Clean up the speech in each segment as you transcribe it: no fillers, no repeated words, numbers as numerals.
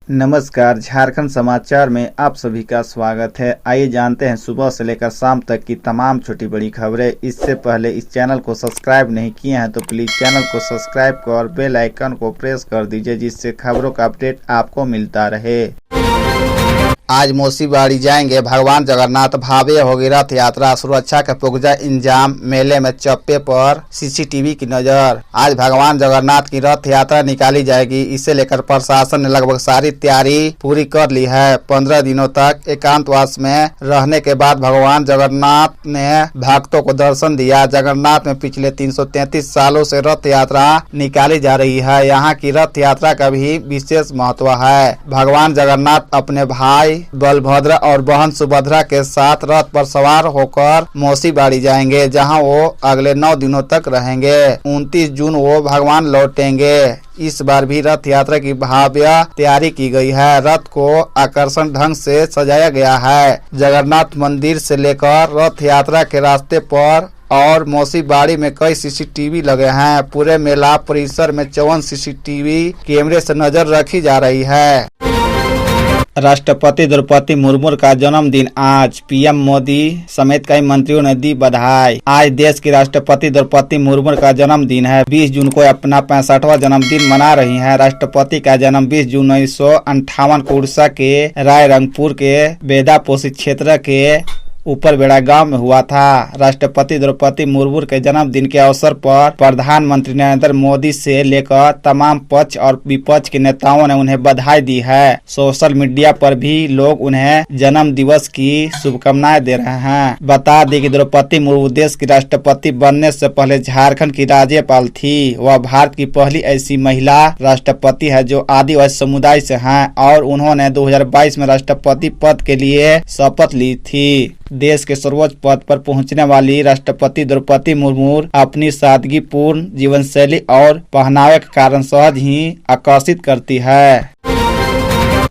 नमस्कार, झारखंड समाचार में आप सभी का स्वागत है। आइए जानते हैं सुबह से लेकर शाम तक की तमाम छोटी बड़ी खबरें। इससे पहले इस चैनल को सब्सक्राइब नहीं किए हैं तो प्लीज चैनल को सब्सक्राइब कर बेल आइकन को प्रेस कर दीजिए, जिससे खबरों का अपडेट आपको मिलता रहे। आज मोसीबाड़ी जाएंगे भगवान जगन्नाथ, भव्य होगी रथ यात्रा, सुरक्षा के पुख्ता इंतजाम, मेले में चप्पे पर सीसीटीवी की नजर। आज भगवान जगन्नाथ की रथ यात्रा निकाली जाएगी। इसे लेकर प्रशासन ने लगभग सारी तैयारी पूरी कर ली है। 15 दिनों तक एकांतवास में रहने के बाद भगवान जगन्नाथ ने भक्तों को दर्शन दिया। जगन्नाथ में पिछले 333 सालों से रथ यात्रा निकाली जा रही है। यहाँ की रथ यात्रा का भी विशेष महत्व है। भगवान जगन्नाथ अपने भाई बलभद्र और बहन सुभद्रा के साथ रथ पर सवार होकर मौसीबाड़ी जाएंगे, जहां वो अगले 9 दिनों तक रहेंगे। 29 जून वो भगवान लौटेंगे। इस बार भी रथ यात्रा की भव्य तैयारी की गई है। रथ को आकर्षण ढंग से सजाया गया है। जगन्नाथ मंदिर से लेकर रथ यात्रा के रास्ते पर और मौसीबाड़ी में कई सीसीटीवी लगे हैं। पूरे मेला परिसर में 54 सीसीटीवी कैमरे से नजर रखी जा रही है। राष्ट्रपति द्रौपदी मुर्मू का जन्मदिन आज, पीएम मोदी समेत कई मंत्रियों ने दी बधाई। आज देश की राष्ट्रपति द्रौपदी मुर्मू का जन्मदिन है। 20 जून को अपना 65वां जन्मदिन मना रही हैं। राष्ट्रपति का जन्म 20 जून 1958 को उड़ीसा के रायरंगपुर के बेदापोसी क्षेत्र के ऊपर बेड़ा गांव में हुआ था। राष्ट्रपति द्रौपदी मुर्मू के जन्मदिन के अवसर पर प्रधानमंत्री नरेंद्र मोदी से लेकर तमाम पक्ष और विपक्ष के नेताओं ने उन्हें बधाई दी है। सोशल मीडिया पर भी लोग उन्हें जन्म दिवस की शुभकामनाएं दे रहे हैं। बता दें कि द्रौपदी मुर्मू देश की राष्ट्रपति बनने से पहले झारखंड की राज्यपाल थी। वह भारत की पहली ऐसी महिला राष्ट्रपति है जो आदिवासी समुदाय से हैं और उन्होंने 2022 में राष्ट्रपति पद के लिए शपथ ली थी। देश के सर्वोच्च पद पर पहुंचने वाली राष्ट्रपति द्रौपदी मुर्मू अपनी सादगीपूर्ण जीवन शैली और पहनावे के कारण सहज ही आकर्षित करती है।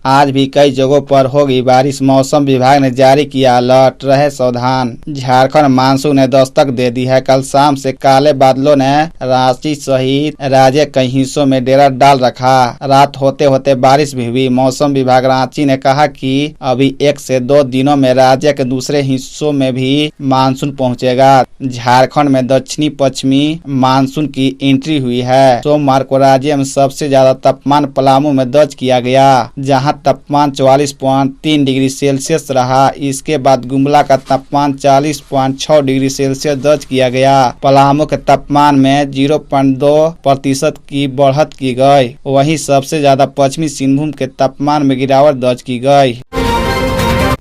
आज भी कई जगहों पर होगी बारिश। मौसम विभाग ने जारी किया अलर्ट, रहे सावधान। झारखंड मानसून ने दस्तक दे दी है। कल शाम से काले बादलों ने रांची सहित राज्य कई हिस्सों में डेरा डाल रखा। रात होते होते बारिश भी हुई। मौसम विभाग रांची ने कहा कि अभी 1 से 2 दिनों में राज्य के दूसरे हिस्सों में भी मानसून पहुँचेगा। झारखंड में दक्षिणी पश्चिमी मानसून की एंट्री हुई है। सोमवार को राज्य में सबसे ज्यादा तापमान पलामू में दर्ज किया गया, जहां तापमान 44.3 डिग्री सेल्सियस रहा। इसके बाद गुमला का तापमान 40.6 डिग्री सेल्सियस दर्ज किया गया। पलामू के तापमान में 0.2% की बढ़त की गई। वहीं सबसे ज्यादा पश्चिमी सिंहभूम के तापमान में गिरावट दर्ज की गई।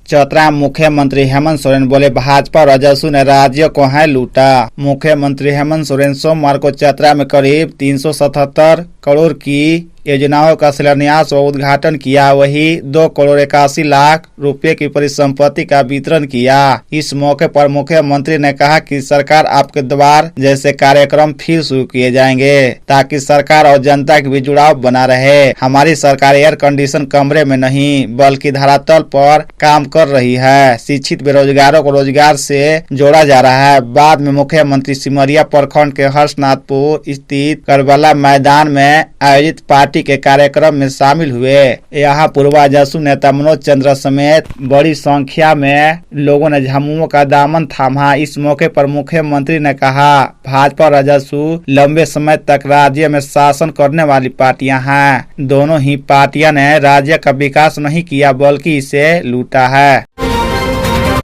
चतरा मुख्यमंत्री हेमंत सोरेन बोले, भाजपा और राजस्व ने राज्य को है लूटा। मुख्यमंत्री हेमंत सोरेन सोमवार को चतरा में करीब 377 करोड़ की योजनाओं का शिलान्यास व उद्घाटन किया। वही 2 करोड़ 81 लाख रुपए की परिसंपत्ति का वितरण किया। इस मौके पर मुख्यमंत्री ने कहा कि सरकार आपके द्वार जैसे कार्यक्रम फिर शुरू किए जाएंगे ताकि सरकार और जनता के बीच जुड़ाव बना रहे। हमारी सरकार एयर कंडीशन कमरे में नहीं बल्कि धरातल पर काम कर रही है। शिक्षित बेरोजगारों को रोजगार से जोड़ा जा रहा है। बाद में मुख्यमंत्री सिमरिया प्रखंड के हर्षनाथपुर स्थित करबला मैदान में आयोजित पार्टी के कार्यक्रम में शामिल हुए। यहाँ पूर्व राजस्व नेता मनोज चंद्र समेत बड़ी संख्या में लोगों ने झामुमो का दामन थामा। इस मौके पर मुख्यमंत्री ने कहा, भाजपा और राजस्व लंबे समय तक राज्य में शासन करने वाली पार्टियां हैं। दोनों ही पार्टियां ने राज्य का विकास नहीं किया बल्कि इसे लूटा है।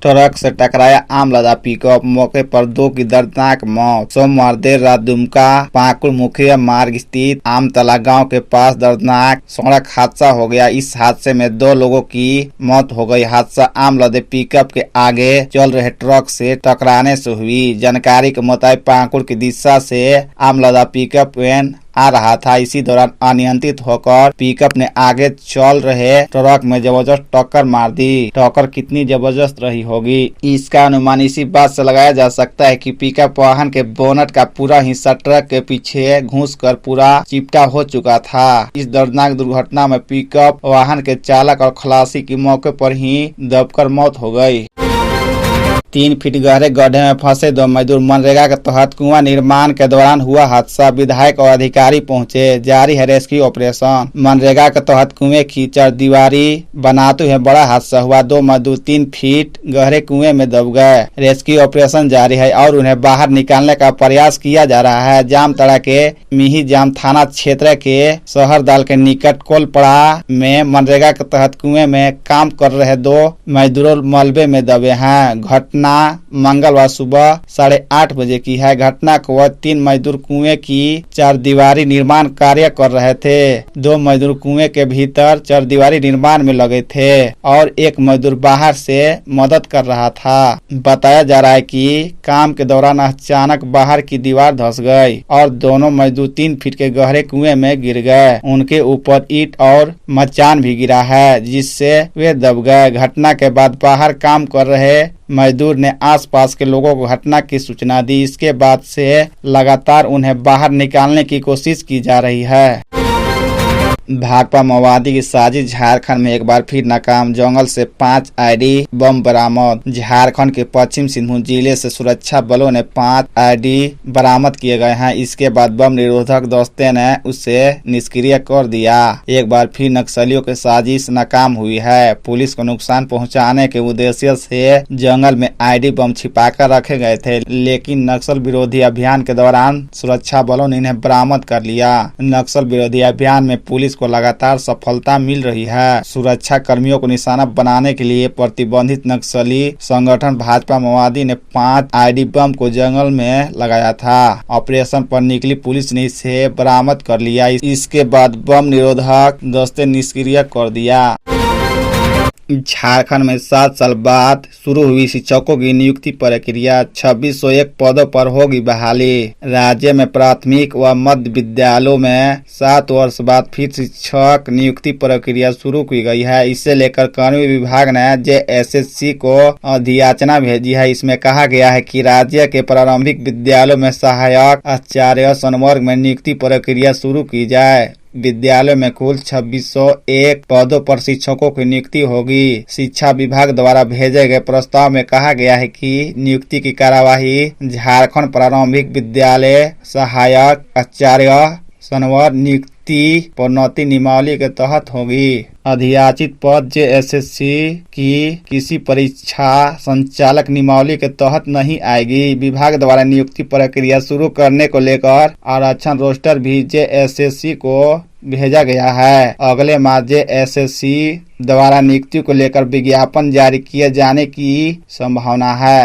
ट्रक से टकराया आमलदा पिकअप, मौके पर 2 की दर्दनाक मौत। सोमवार देर रात दुमका पाकुड़ मुखिया मार्ग स्थित आमतला गांव के पास दर्दनाक सड़क हादसा हो गया। इस हादसे में 2 लोगों की मौत हो गई। हादसा आमलदे पिकअप के आगे चल रहे ट्रक से टकराने से हुई। जानकारी के मुताबिक पाकुड़ की दिशा से आमलदा पिकअप वैन आ रहा था। इसी दौरान अनियंत्रित होकर पिकअप ने आगे चल रहे ट्रक में जबरदस्त टक्कर मार दी। टक्कर कितनी जबरदस्त रही होगी, इसका अनुमान इसी बात से लगाया जा सकता है कि पिकअप वाहन के बोनट का पूरा हिस्सा ट्रक के पीछे घुसकर पूरा चिपटा हो चुका था। इस दर्दनाक दुर्घटना में पिकअप वाहन के चालक और खलासी की मौके पर ही दबकर मौत हो गई। 3 फीट गहरे गड्ढे में फंसे 2 मजदूर। मनरेगा के तहत कुआं निर्माण के दौरान हुआ हादसा, विधायक और अधिकारी पहुंचे, जारी है रेस्क्यू ऑपरेशन। मनरेगा के तहत कुएं की चरदीवारी बनाते हुए बड़ा हादसा हुआ। 2 मजदूर 3 फीट गहरे कुएं में दब गए। रेस्क्यू ऑपरेशन जारी है और उन्हें बाहर निकालने का प्रयास किया जा रहा है। जामताड़ा के मिहिजाम थाना क्षेत्र के शहरदाल के निकट कोलपड़ा में मनरेगा के तहत कुएं में काम कर रहे 2 मजदूरों मलबे में दबे हैं। घटना मंगलवार सुबह 8:30 बजे की है। घटना को वह 3 मजदूर कुएं की चरदीवारी निर्माण कार्य कर रहे थे। 2 मजदूर कुएं के भीतर चरदीवारी निर्माण में लगे थे और 1 मजदूर बाहर से मदद कर रहा था। बताया जा रहा है कि काम के दौरान अचानक बाहर की दीवार धंस गई और दोनों मजदूर 3 फीट के गहरे कुएं में गिर गए। उनके ऊपर ईंट और मचान भी गिरा है, जिससे वे दब गए। घटना के बाद बाहर काम कर रहे मजदूर ने आसपास के लोगों को घटना की सूचना दी। इसके बाद से लगातार उन्हें बाहर निकालने की कोशिश की जा रही है। भाकपा माओवादी की साजिश झारखंड में एक बार फिर नाकाम। जंगल से 5 आईडी बम बरामद। झारखंड के पश्चिम सिंहभूम जिले से सुरक्षा बलों ने 5 आईडी बरामद किए गए हैं। इसके बाद बम निरोधक दस्ते ने उसे निष्क्रिय कर दिया। एक बार फिर नक्सलियों की साजिश नाकाम हुई है। पुलिस को नुकसान पहुंचाने के उद्देश्य से जंगल में आईडी बम छिपाकर रखे गए थे, लेकिन नक्सल विरोधी अभियान के दौरान सुरक्षा बलों ने इन्हें बरामद कर लिया। नक्सल विरोधी अभियान में पुलिस को लगातार सफलता मिल रही है। सुरक्षा कर्मियों को निशाना बनाने के लिए प्रतिबंधित नक्सली संगठन भाजपा माओवादी ने 5 आईडी बम को जंगल में लगाया था। ऑपरेशन पर निकली पुलिस ने इसे बरामद कर लिया। इसके बाद बम निरोधक दस्ते निष्क्रिय कर दिया। झारखंड में 7 साल बाद शुरू हुई शिक्षकों की नियुक्ति प्रक्रिया। 2601 पदों पर होगी बहाली। राज्य में प्राथमिक व मध्य विद्यालयों में 7 वर्ष बाद फिर शिक्षक नियुक्ति प्रक्रिया शुरू की गई है। इसे लेकर कानूनी विभाग ने JSSC को अधियाचना भेजी है। इसमें कहा गया है कि राज्य के प्रारंभिक विद्यालयों में सहायक आचार्य संवर्ग में नियुक्ति प्रक्रिया शुरू की जाए। विद्यालय में कुल 2601 पदों पर शिक्षकों की नियुक्ति होगी। शिक्षा विभाग द्वारा भेजे गए प्रस्ताव में कहा गया है कि नियुक्ति की कार्यवाही झारखंड प्रारंभिक विद्यालय सहायक आचार्य संवर्ग नियुक्ति प्रोन्नति नियमावली के तहत होगी। अधियाचित पद JSSC की किसी परीक्षा संचालक नियमावली के तहत नहीं आएगी। विभाग द्वारा नियुक्ति प्रक्रिया शुरू करने को लेकर आरक्षण रोस्टर भी JSSC को भेजा गया है। अगले माह JSSC द्वारा नियुक्ति को लेकर विज्ञापन जारी किए जाने की संभावना है।